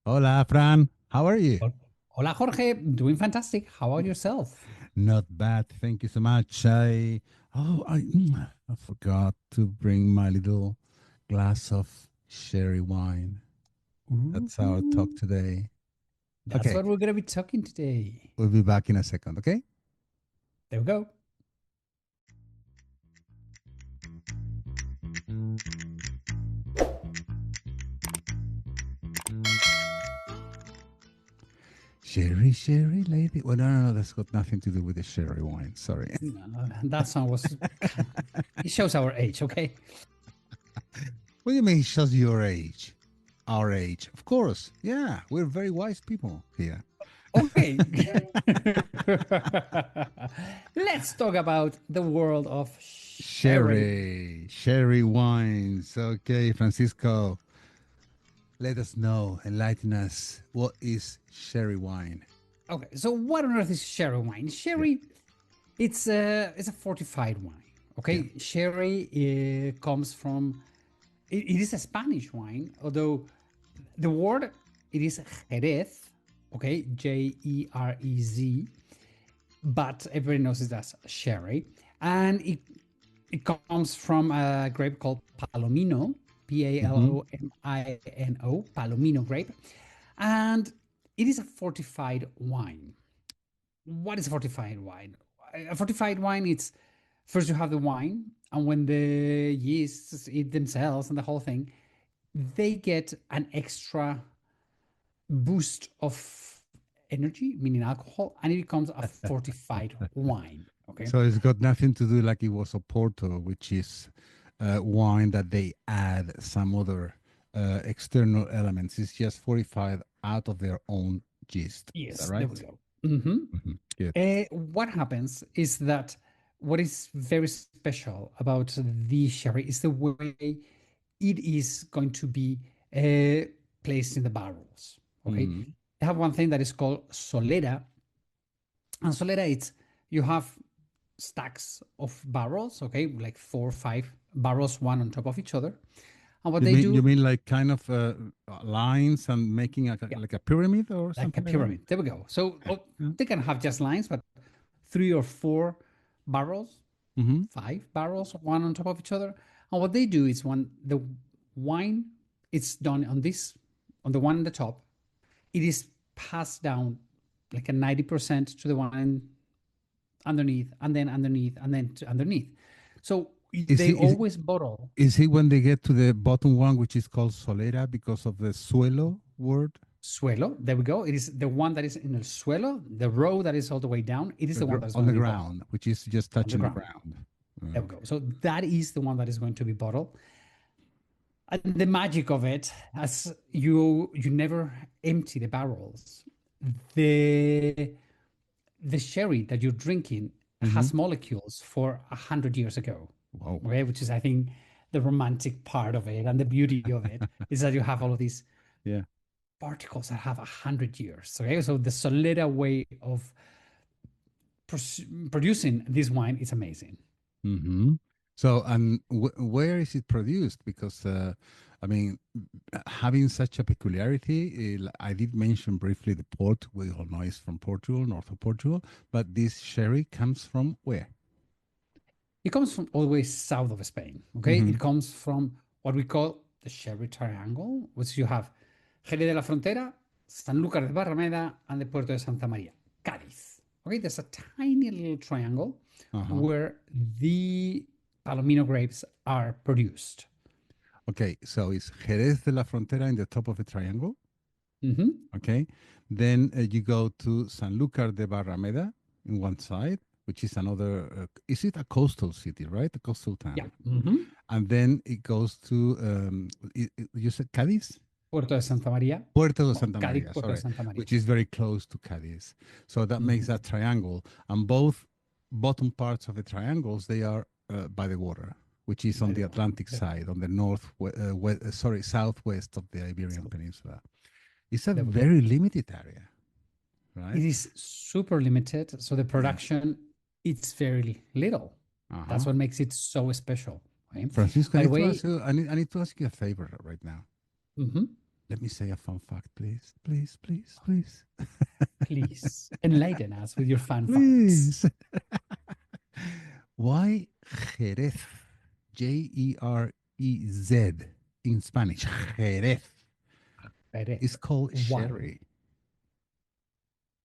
Hola, Fran. How are you? Hola, Jorge. Doing fantastic. How about yourself? Not bad. Thank you so much. I forgot to bring my little glass of sherry wine. That's our talk Ooh, today. that's Okay, what we're going to be talking today. we'll be back in a second, okay? There we go. Sherry, sherry lady. Well, no, that's got nothing to do with the sherry wine. Sorry. No, no, that song was. It shows our age, okay? What do you mean it shows your age? Our age. Of course. Yeah, we're very wise people here. Okay. Let's talk about the world of sherry. Sherry wines. Okay, Francisco. Let us know, enlighten us. What is sherry wine? Okay, so what on earth is sherry wine? Yeah, Sherry, it's a fortified wine. yeah. Okay, sherry comes from it is a Spanish wine, although the word it is Jerez, okay, Jerez, but everybody knows it as sherry, and it comes from a grape called Palomino, Mm-hmm. Palomino, Palomino grape, and it is a fortified wine. What is a fortified wine? A fortified wine, it's first you have the wine, and when the yeasts eat themselves and the whole thing, they get an extra boost of energy, meaning alcohol, and it becomes a fortified wine. Okay. So it's got nothing to do like it was a Porto, which is wine that they add some other external elements. It's just fortified out of their own yeast. Is that Yes, there we right? go. hmm Hmm. Good. What happens is that what is very special about the sherry is the way it is going to be placed in the barrels. Okay. Mm. They have one thing that is called solera, and solera it's you have stacks of barrels, okay, like 4 or 5 barrels, one on top of each other. And what You they mean you do, mean like kind of lines and making yeah, like a pyramid or like a something like that? pyramid. There we go. So Yeah. Yeah. they can have just lines, but 3 or 4 barrels, Mm-hmm. 5 barrels, one on top of each other. And what they do is when the wine it's done on this, on the one on the top, it is passed down like a 90% to the one underneath, and then underneath, and then to underneath. So Is they it is always bottle is it when they get to the bottom one, which is called solera because of the suelo word? suelo. There we go. It is the one that is in el suelo, the row that is all the way down. It is the one that's On going to the be bottled ground, which is just on the touching the ground. ground. There we go. So that is the one that is going to be bottled. And the magic of it, as you never empty the barrels. The the sherry that you're drinking Mm-hmm. has molecules for 100 years ago, Wow. okay? Which is, I think, the romantic part of it and the beauty of it is that you have all of these Yeah. particles that have 100 years. Okay, so the Solera way of producing this wine is amazing. Mm-hmm. So, and where is it produced? Because, I mean, having such a peculiarity, I did mention briefly the port. We all know it's from Portugal, north of Portugal, but this sherry comes from where? It comes from all the way south of Spain. Okay, Mm-hmm. it comes from what we call the Sherry Triangle, which you have Jerez de la Frontera, Sanlúcar de Barrameda, and the Puerto de Santa Maria, Cádiz. Okay, there's a tiny little triangle Uh-huh. where the Palomino grapes are produced. Okay, so it's Jerez de la Frontera in the top of the triangle. Mhm. Okay, then you go to Sanlúcar de Barrameda in one side, which is another. Is it a coastal city, right? A coastal Yeah. town, Mhm. and then it goes to. You said Cádiz, Puerto de Santa María. Puerto de Well, Santa Cádiz, Maria, Puerto de sorry, Santa María. which is very close to Cádiz. So that makes Mhm. that triangle, and both bottom parts of the triangles they are by the water, which is on By the the water. Atlantic There we side, go. on the sorry, southwest of the Iberian Peninsula. It's a There we go. very limited area, right? It is super limited, so the Yeah. production it's very little. That's Uh-huh. what makes it so special. Okay? Francisco, I By the need to ask way, you. I need to ask you a favor right now. mhm, let me say a fun fact, please, please, please, please, Please enlighten us with your fun facts. please. Why Jerez? Jerez in Spanish. Jerez Jerez. is called Why? sherry.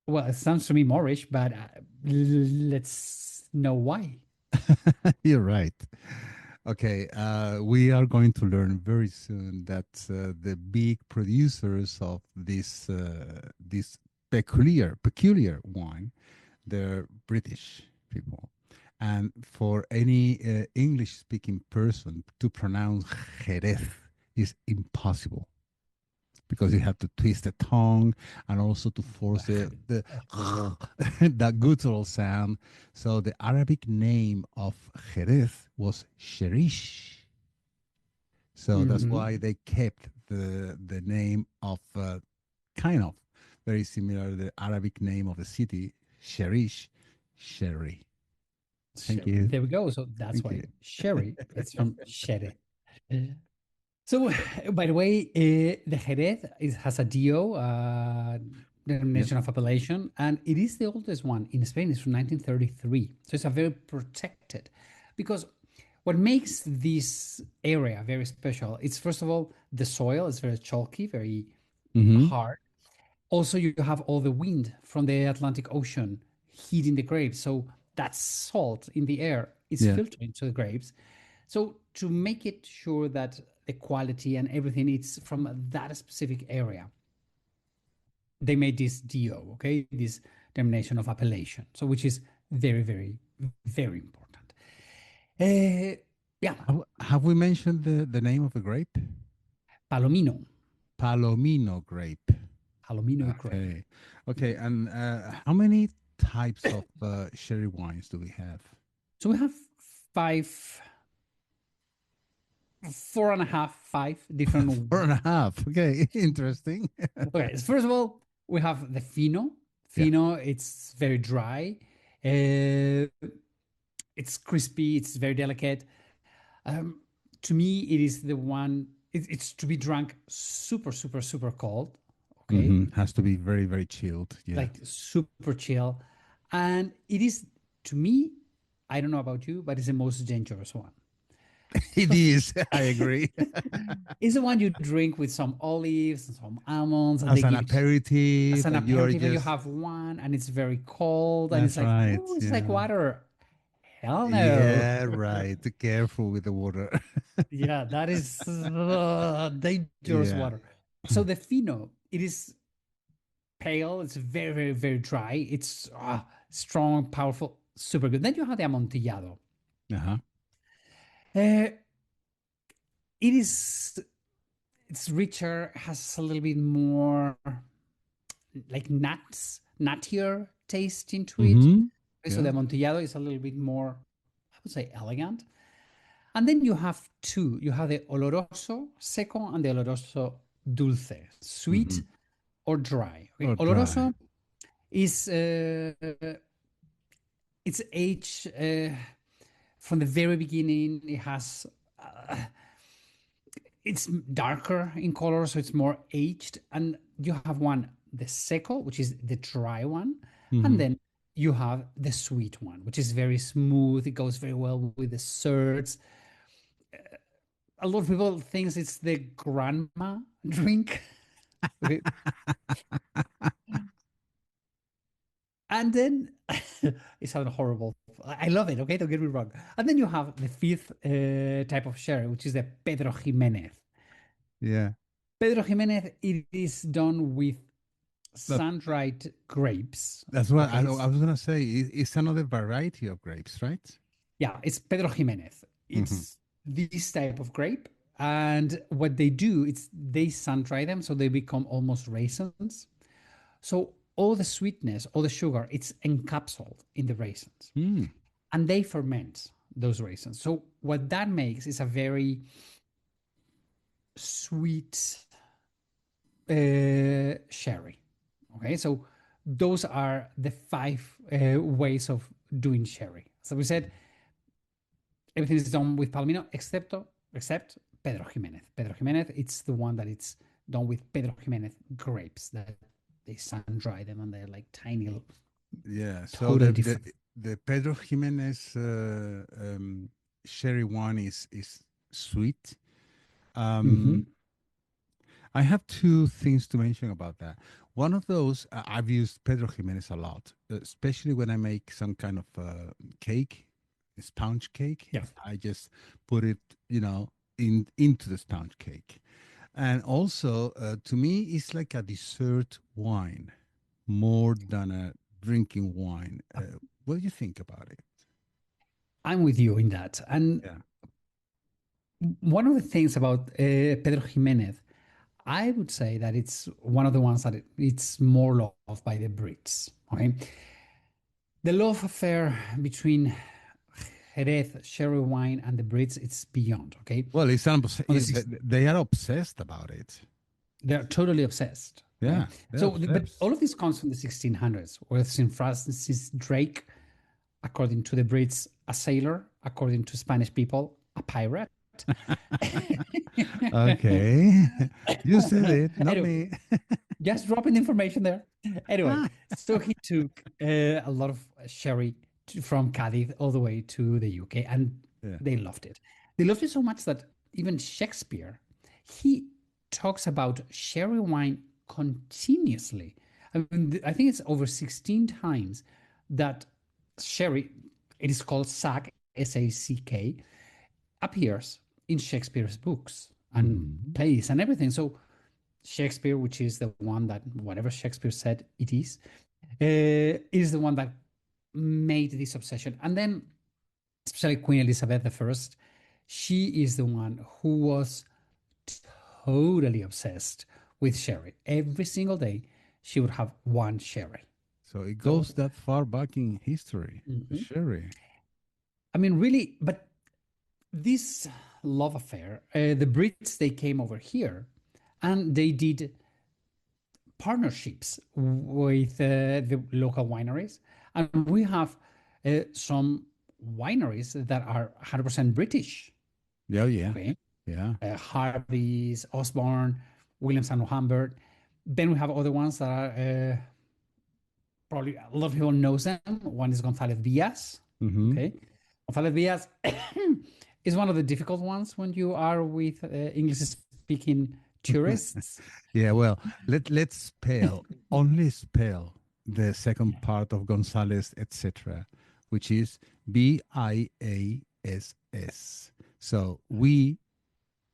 Well, it sounds to me Moorish, but let's know why. You're right. Okay, we are going to learn very soon that the big producers of this peculiar wine, they're British people, and for any English-speaking person to pronounce Jerez is impossible because you have to twist the tongue and also to force the that guttural sound. So the Arabic name of Jerez was Sherish. So that's Mhm. why they kept the name of kind of very similar the Arabic name of the city, Sherish, Sherry. Thank you. There we go. So that's Thank you. why sherry, it's from shere. So, by the way, the Jerez has a DO, Yeah. denomination of appellation, and it is the oldest one in Spain. It's from 1933. So it's a very protected, because what makes this area very special, it's first of all, the soil is very chalky, very Mm-hmm. hard. Also, you have all the wind from the Atlantic Ocean heating the grapes. So that salt in the air is Yeah. filtering to the grapes. So to make it sure that the quality and everything is from that specific area, they made this DO, okay, this denomination of appellation. So which is very, very, very important. Yeah, Have we mentioned the name of the grape? Palomino, Palomino grape. Palomino grape. Okay. Okay. And how many types of sherry wines do we have? So we have five, four and a half, five different. Four and a half. Okay. Interesting. Okay, so first of all, we have the Fino. Yeah. Fino, it's very dry. Uh, it's crispy. It's very delicate. Um, to me, it is the one. It's to be drunk super, super, super cold. Okay, Has to be very, very chilled. Yeah. like super chill, and it is to me. I don't know about you, but it's the most dangerous one. It is. I agree. It's the one you drink with some olives and some almonds, and As they an give it as aperitif, an and you are aperitif, and you just, have one, and it's very cold, and it's that's like, right. oh, it's like Yeah. water. Hell no. Yeah, right. Careful with the water. Yeah, that is dangerous Yeah. water. So the Fino, it is pale. It's very, very, very dry. It's strong, powerful, super good. Then you have the Amontillado. Uh-huh. Uh, it is, it's richer, has a little bit more like nuts, nuttier taste into it. Mm-hmm. So Yeah. the Amontillado is a little bit more, I would say, elegant. And then you have two. You have the oloroso seco and the oloroso dulce, Mm-hmm. sweet or dry. Okay, Or dry. oloroso is it's aged from the very beginning. It has it's darker in color, so it's more aged. And you have one, the seco, which is the dry one, and Mm-hmm. then you have the sweet one, which is very smooth. It goes very well with the desserts. A lot of people thinks it's the grandma drink. Okay. And then it sounds horrible. I love it. Okay, don't get me wrong. And then you have the fifth type of sherry, which is the Pedro Jimenez. Yeah. Pedro Jimenez, it is done with That sun-dried grapes. that's what Okay, I was gonna say. It's another variety of grapes, right? yeah, it's Pedro Jimenez. Mm-hmm. It's this type of grape, and what they do is they sun-dry them so they become almost raisins. So all the sweetness, all the sugar, it's encapsulated in the raisins, Mm. and they ferment those raisins. So what that makes is a very sweet sherry. Okay, so those are the five ways of doing sherry. So we said everything is done with Palomino except Pedro Jimenez. Pedro Jimenez, it's the one that it's done with Pedro Jimenez grapes that they sun dry them and they're like tiny, Yeah. So totally different. the Pedro Jimenez sherry one is sweet. Hmm. Um, I have two things to mention about that. One of those, I've used Pedro Jimenez a lot, especially when I make some kind of cake, sponge cake. Yeah. I just put it, into the sponge cake. And also, to me, it's like a dessert wine more than a drinking wine. What do you think about it? I'm with you in that. And Yeah. one of the things about Pedro Jimenez, I would say that it's one of the ones that it's more loved by the Brits. Okay, the love affair between Jerez sherry wine and the Brits, it's beyond. Okay, Well, on the six, they are obsessed about it. they're totally obsessed. Okay, Yeah, they're so but obsessed. all of this comes from the 1600s, where St. Francis Drake, according to the Brits, a sailor, according to Spanish people, a pirate. Okay. You said it, not Anyway, me. just dropping the information there. Anyway, so he took a lot of sherry from Cádiz all the way to the UK, and Yeah. they loved it. They loved it so much that even Shakespeare, he talks about sherry wine continuously. I mean, I think it's over 16 times that sherry, it is called sack, SACK, appears in Shakespeare's books and Mhm. plays and everything. So Shakespeare, which is the one that whatever Shakespeare said it is the one that made this obsession. And then, especially Queen Elizabeth I, she is the one who was totally obsessed with sherry. Every single day, she would have one sherry. So it So, goes that far back in history, the mhm. sherry. I mean, really, but this love affair, the Brits, they came over here and they did partnerships with the local wineries. And we have some wineries that are 100% British. Yeah, yeah, Okay. yeah. Harvey's, Osborne, Williams and Humbert. Then we have other ones that are probably a lot of people knows them. One is González Villas. Mm-hmm. Okay. González Villas is one of the difficult ones when you are with English speaking tourists. Yeah, well, let's spell, only spell the second part of Gonzalez, etc., which is Biass. So we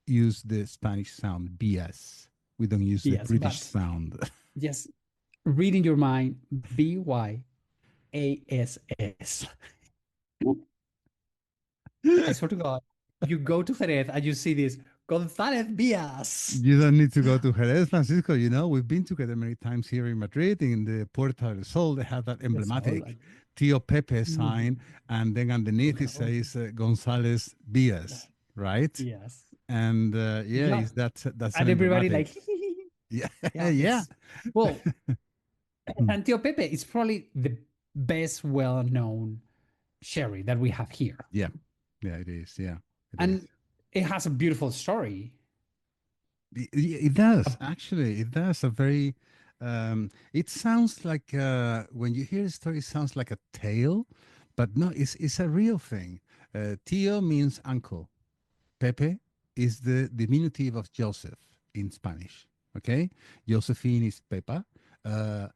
use the Spanish sound BS. We don't use the Yes, British but sound. just read in your mind Biass. I swear to God, you go to Jerez and you see this González Villas. You don't need to go to Jerez, Francisco. You know, we've been together many times here in Madrid, in the Puerta del Sol. They have that That's all. emblematic Like, Tío Pepe mhm. sign, and then underneath it Well, says González Diaz, right? yes. And yeah, Yeah. is that's an And everybody emblematic. like, Yeah, yeah, yeah. it's well, Mm. and Tío Pepe is probably the best well-known sherry that we have here. Yeah, yeah, it is. Yeah, it is. And it has a beautiful story. It does actually. It does a very. It sounds like when you hear a story, it sounds like a tale, but no, it's a real thing. Tío means uncle. Pepe is the diminutive of Joseph in Spanish. Okay, Josephine is Pepa. Uh,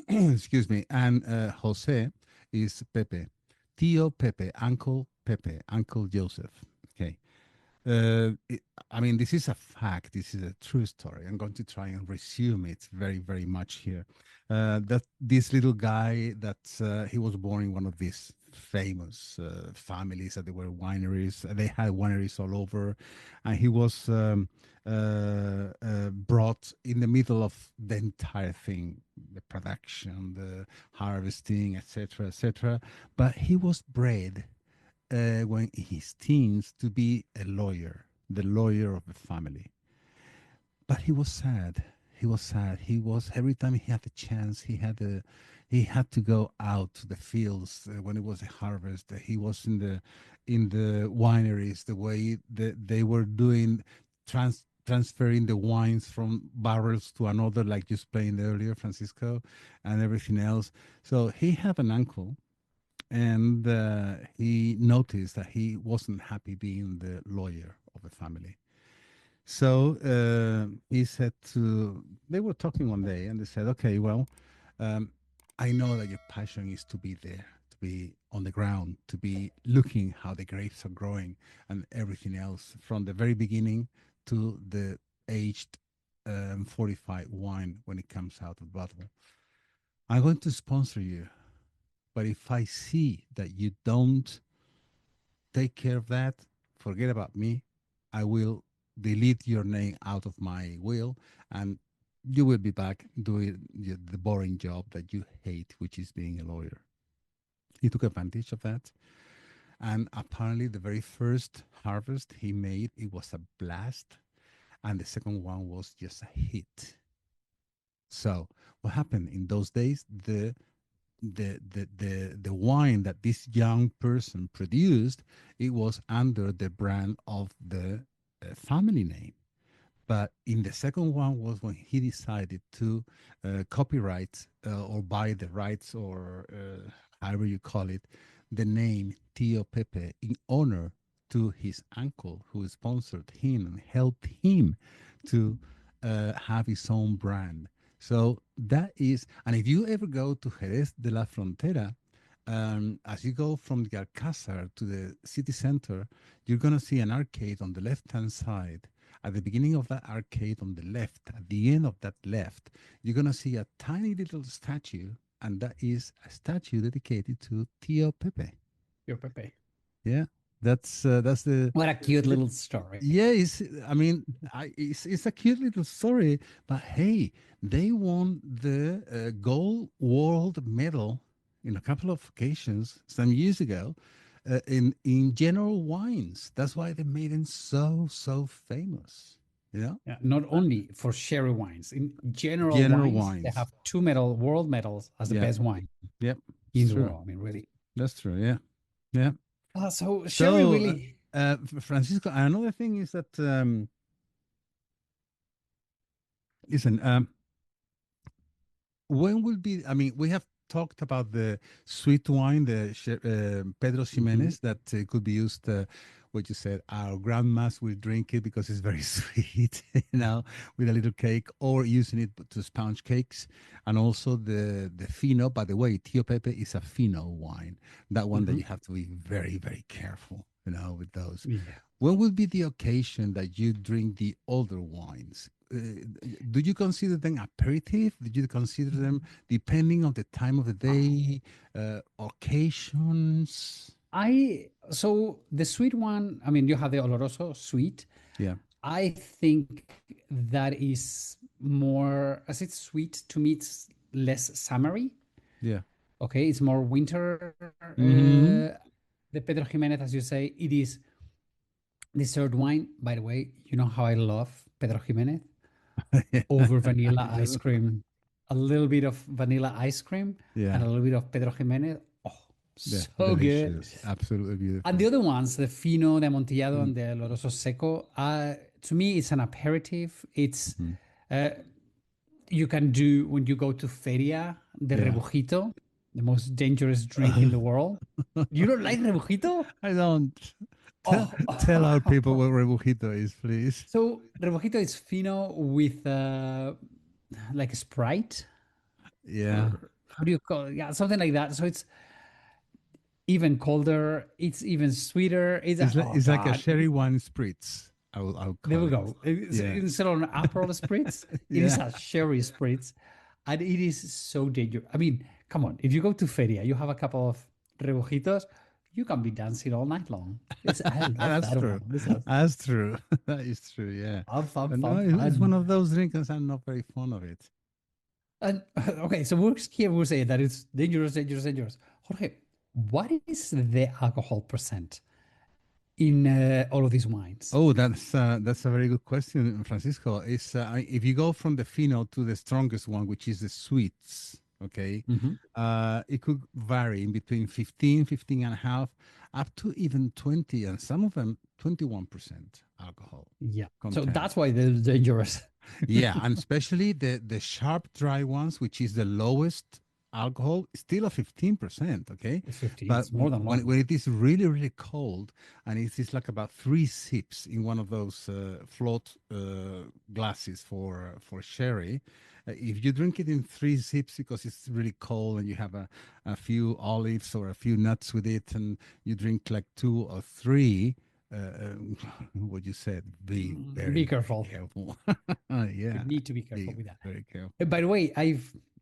excuse me, and Jose is Pepe. Tío Pepe, Uncle Pepe, Uncle Joseph. Okay. It, I mean, this is a fact. This is a true story. I'm going to try and resume it very, very much here. That this little guy, that he was born in one of these famous families that they were wineries. They had wineries all over, and he was brought in the middle of the entire thing, the production, the harvesting, etc., etc. But he was bred when in his teens to be a lawyer, the lawyer of the family. But he was sad. He was sad. He was every time he had a chance, he had to go out to the fields when it was a harvest. He was in the wineries, the way that they were doing transferring the wines from barrels to another, like you explained earlier, Francisco, and everything else. So he had an uncle, and he noticed that he wasn't happy being the lawyer of the family. So he said to, they were talking one day and they said, okay, well, um, I know that your passion is to be there, to be on the ground, to be looking how the grapes are growing and everything else from the very beginning to the aged fortified wine when it comes out of the bottle. I'm going to sponsor you. But if I see that you don't take care of that, forget about me. I will delete your name out of my will, and you will be back doing the boring job that you hate, which is being a lawyer. He took advantage of that. And apparently, the very first harvest he made, it was a blast. And the second one was just a hit. So, what happened in those days? The wine that this young person produced, it was under the brand of the family name. But in the second one was when he decided to copyright or buy the rights, or however you call it, the name Tio Pepe in honor to his uncle who sponsored him and helped him to have his own brand. So that is, and if you ever go to Jerez de la Frontera, as you go from the Alcázar to the city center, you're going to see an arcade on the left hand side. At the beginning of that arcade on the left, at the end of that left, you're going to see a tiny little statue, and that is a statue dedicated to Tio Pepe. Your Pepe. Yeah, that's the What a cute little story. yeah. I mean, it's a cute little story, but hey, they won the gold world medal in a couple of occasions some years ago in general wines. That's why they made them so famous. You know, Yeah, not only for sherry wines, in general general wines, they wines. have two world medals as the Yeah, best wine yep, in it's the true. world. I mean, really. That's true. Yeah, yeah. So sherry So, really. Francisco, another thing is that listen, when will be, I mean, we have talked about the sweet wine, the Pedro Mhm. Ximenez, that could be used, what you said, our grandmas will drink it because it's very sweet, with a little cake, or using it to sponge cakes. And also the Fino, by the way, Tio Pepe is a Fino wine, that one that Mhm. you have to be very careful, with those. Yeah. When will be the occasion that you drink the older wines? Do you consider them aperitif? Do you consider them depending on the time of the day, occasions? So the sweet one, I mean, you have the Oloroso sweet. Yeah, I think that is more, as it's sweet, to me, it's less summery. yeah. Okay, it's more winter. Mm-hmm. The Pedro Jimenez, as you say, it is dessert wine. By the way, you know how I love Pedro Jimenez Yeah, over I vanilla ice do. cream. A little bit of vanilla ice cream and Yeah, a little bit of Pedro Jimenez. Oh, yeah. so good. Delicious. Absolutely And beautiful. the other ones, the Fino, the Amontillado, Mm, and the Oloroso Seco, to me, it's an aperitif. It's mhm. uh, you can do when you go to Feria, the Yeah. rebujito, the most dangerous drink in the world. You don't like rebujito? I don't. Tell, tell our people Oh, what rebujito is, please. so rebujito is Fino with like a Sprite, Yeah. or how do you call it? Yeah, something like that. So it's even colder. It's even sweeter. Oh It's like a god. sherry wine spritz. I'll There call we it. go. Yeah. Instead of an Aperol spritz, it is Yeah. a sherry spritz, and it is so dangerous. I mean, come on. If you go to Feria, you have a couple of rebujitos, you can be dancing all night long. I love That's that true. one. This is That's true. That is true. Yeah. fun, fun, But no, fun, it's one fun. of those drinks I'm not very fond of it. And okay, so we're saying that it's dangerous, dangerous, dangerous. Jorge, what is the alcohol percent in all of these wines? Oh, that's a very good question, Francisco. If you go from the Fino to the strongest one, which is the sweets, Okay. Mhm. It could vary in between 15, 15 and a half, up to even 20, and some of them 21% alcohol Yeah. So content. that's why they're dangerous. Yeah, and especially the sharp dry ones, which is the lowest alcohol, still a 15%. Okay, It's 15. but It's more than when long. it is really really cold and it is like about three sips in one of those float glasses for sherry. If you drink it in three sips because it's really cold and you have a few olives or a few nuts with it, and you drink like two or three, what you said, be Be very, very careful. careful. We Yeah, need to be careful be with that. very careful. By the way,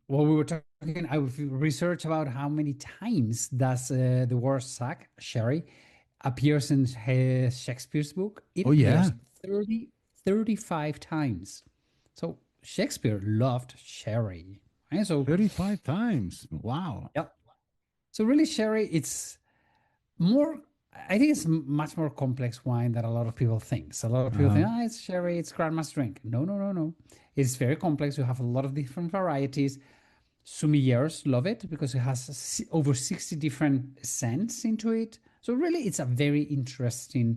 while we were talking, I've researched about how many times does the word sack, sherry, appears in Shakespeare's book. It Oh yeah, appears 35 times. So Shakespeare loved sherry. And so, 35 times. Wow. yeah. So really, sherry, it's more. I think it's much more complex wine than a lot of people think. So a lot of people Uh-huh. think, it's sherry, it's grandma's drink. No, no, no, no. It's very complex. You have a lot of different varieties. Sommeliers love it because it has over 60 different scents into it. So really, it's a very interesting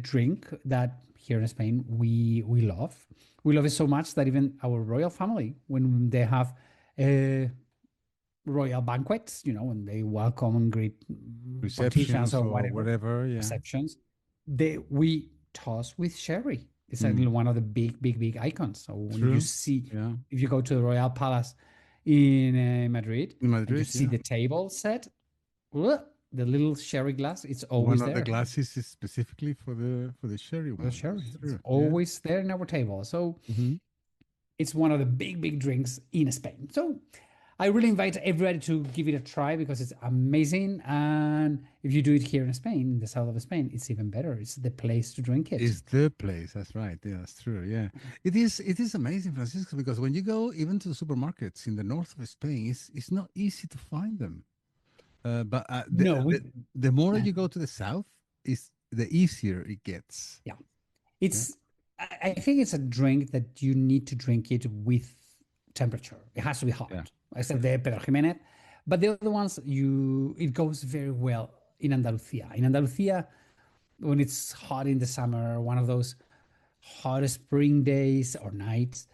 drink that here in Spain we love. We love it so much that even our royal family, when they have uh, royal banquets, when they welcome and greet politicians Receptions or or whatever whatever. Yeah. receptions, we toss with sherry. It's like Mm. one of the big, big, big icons. So when you True. see, Yeah. if you go to the Royal Palace in Madrid In and you Madrid, see yeah. the table set, the little sherry glass, it's One always of the there. glasses is specifically for the sherry The one. sherry, That's it's true. Yeah. always there in our table. So Hmm. it's one of the big, big drinks in Spain. So I really invite everybody to give it a try because it's amazing. And if you do it here in Spain, in the south of Spain, it's even better. It's the place to drink it. Is the place. That's right. Yeah, that's true. Yeah. It is. It is amazing, Francisco, because when you go even to the supermarkets in the north of Spain, it's not easy to find them. But No, the more you go to the south, is the easier it gets. yeah, Yeah. I think it's a drink that you need to drink it with temperature. It has to be Yeah. hot, except the Pedro Jimenez. But the other ones, it goes very well in Andalusia. In Andalusia, when it's hot in the summer, one of those hot spring days or nights,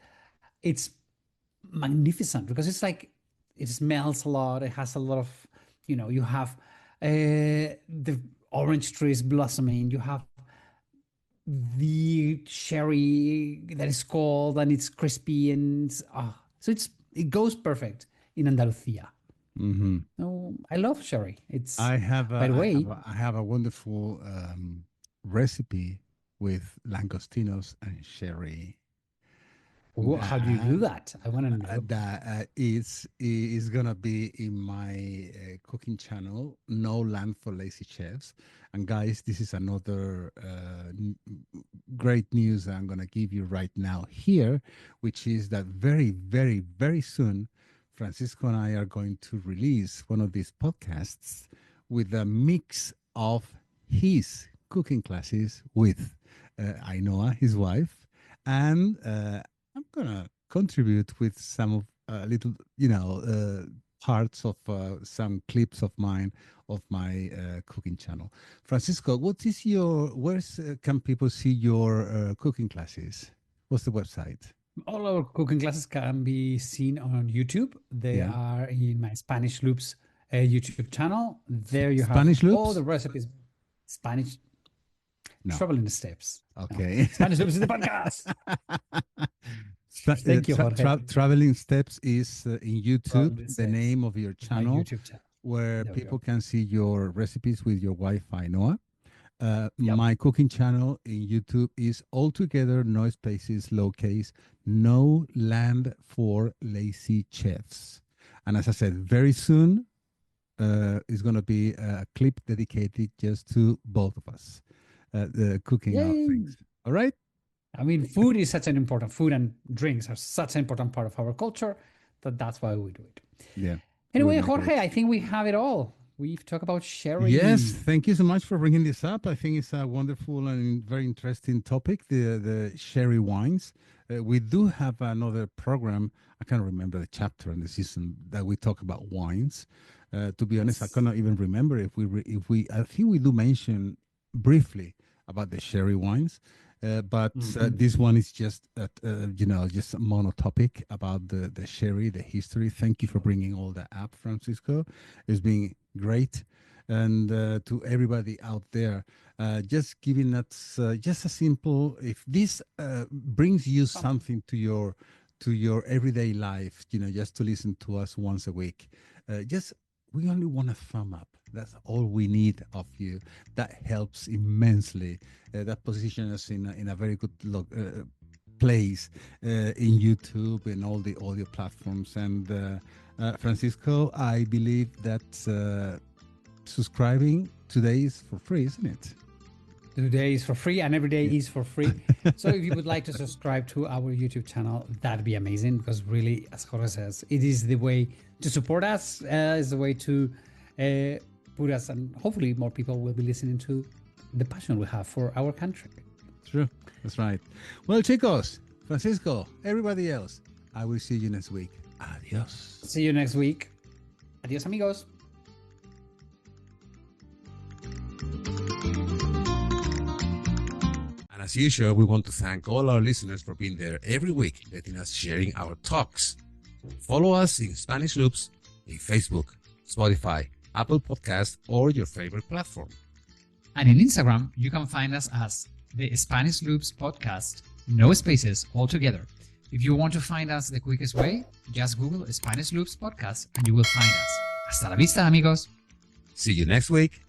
it's magnificent because it's like it smells a lot. It has a lot of, you have the orange trees blossoming. You have the sherry that is cold and it's crispy and so it goes perfect in Andalusia. Hmm. No, I love sherry. It's I have by a, the I have way, a, I have a wonderful recipe with langostinos and sherry how do you that do that? I want to know. is gonna be in my cooking channel, No Land for Lazy Chefs. And guys, this is another great news that I'm gonna give you right now here, which is that very, very, very soon, Francisco and I are going to release one of these podcasts with a mix of his cooking classes with Ainhoa, his wife, and I'm gonna contribute with some of little, parts of some clips of mine of my cooking channel. Francisco, what is where's can people see your cooking classes? What's the website? All our cooking classes can be seen on YouTube. They Yeah, are in my Spanish Loops YouTube channel. There you have Spanish all the loops? recipes. Spanish No. Trouble in the Steps. No, Okay. Spanish Loops is the podcast. Thank you, Jorge. Traveling Steps is in Trouble YouTube, in the the Steps name of your is my channel, YouTube channel. where There we people go. can see your recipes with your wife, Ainhoa. Yep. My cooking channel in YouTube is altogether no spaces, low case, no land for lazy chefs. And as I said, very soon is going to be a clip dedicated just to both of us, the cooking our Yay. things. All right? I mean, food and drinks are such an important part of our culture that that's why we do it. Yeah, Anyway, really Jorge, great. I think we have it all. We've talked about Yes, sherry. thank you so much for bringing this up. I think it's a wonderful and very interesting topic, the sherry wines. We do have another program. I can't remember the chapter and the season that we talk about wines. To be honest, I Yes. cannot even remember if we. I think we do mention briefly about the sherry wines, but Mhm. this one is just just a monotopic about the sherry, the history. Thank you for bringing all that up, Francisco. It's been great, and to everybody out there, just giving us just a simple. If this brings you Some. something to your everyday life, just to listen to us once a week, just we only want a thumb up. That's all we need of you. That helps immensely. That positions us in a very good place in YouTube and all the audio platforms. And Francisco, I believe that subscribing today is for free, isn't it? Today is for free and every day Yeah. is for free. So if you would like to subscribe to our YouTube channel, that'd be amazing because really, as Jorge says, it is the way to support us, is the way to put us, and hopefully more people will be listening to the passion we have for our country. True. That's right. Well, chicos, Francisco, everybody else, I will see you next week. Adios. See you next week. Adios, amigos. And as usual, we want to thank all our listeners for being there every week, letting us sharing our talks. Follow us in Spanish Loops in Facebook, Spotify, Apple Podcast, or your favorite platform. And in Instagram, you can find us as the Spanish Loops Podcast, no spaces altogether. If you want to find us the quickest way, just Google Spanish Loops Podcast and you will find us. Hasta la vista, amigos. See you next week.